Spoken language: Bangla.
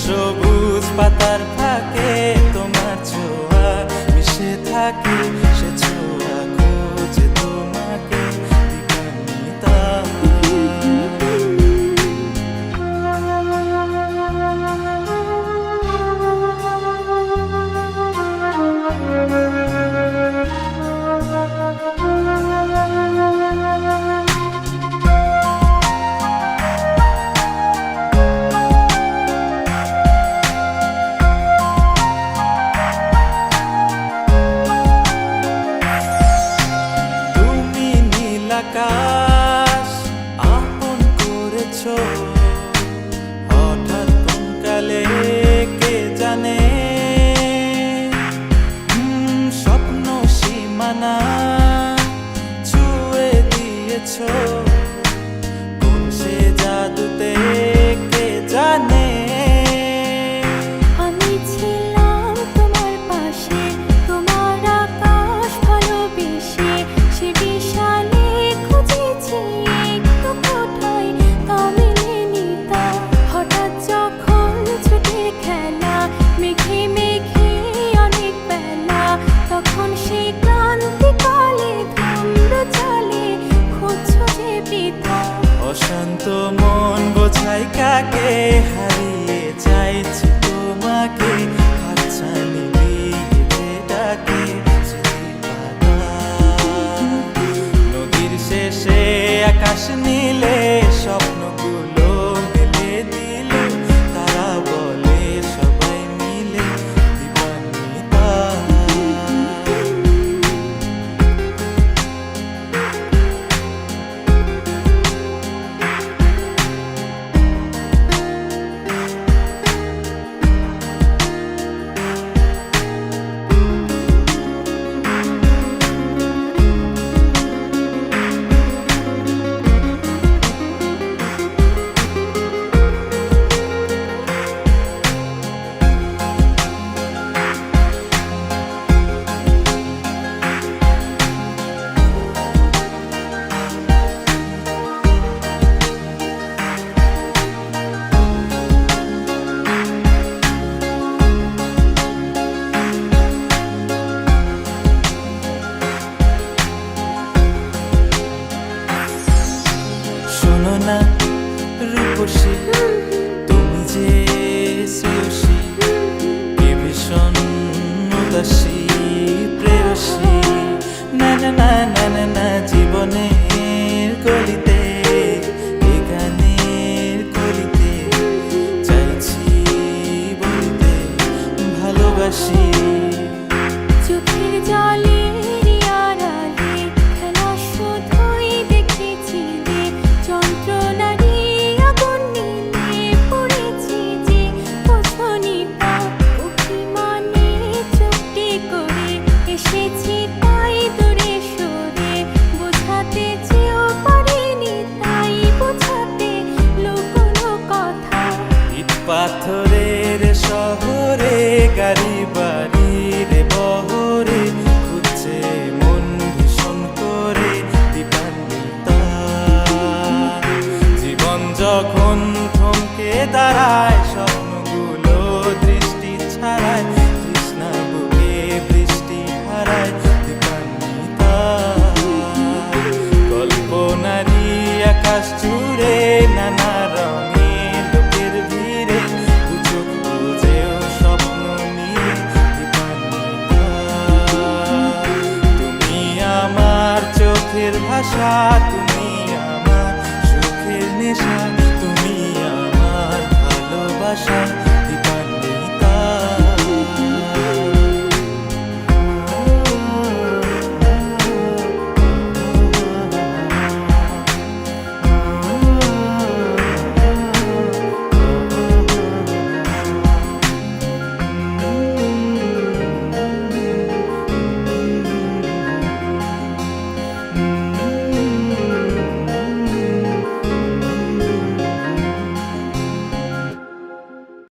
সবুজ পাতার ফাঁকে তোমার ছোঁয়া মিশে থাকে, সে ছোঁয়া খোঁজে তোমাকে দিবানিতা। আকাশ আপন করেছো হঠাৎ কোন কালে কে জানে, স্বপ্ন সীমানা ছুঁয়ে দিয়েছো কোন সে জাদুতে কে জানে। আমি ছিলাম তোমার পাশে, তোমার আকাশ ভালোবেসে, সে বিশাল অশান্ত মন বোঝাই কাকে, হারিয়ে চাইছি তোমাকে, হাতছানি দিয়ে ডাকে নদীর শেষে আকাশ নীলে স্বপ্নগুলো মেলে দিল, তারা বলে সবাই মিলে দিবানিতা। শোনো না রূপসী, তুমি যে শ্রেয়সী, কে ভীষণ উদাসী প্রেয়সী, না না না না না না জীবনের গলিতে, এ গানের কলিতে চাইছি বলতে ভালোবাসি। চোখের জলে পাথরের শহরে গাড়ি বাড়ির বহরে খুঁজছে মন ভীষণ করে দিবানিতা। জীবন যখন থমকে দাঁড়ায় সব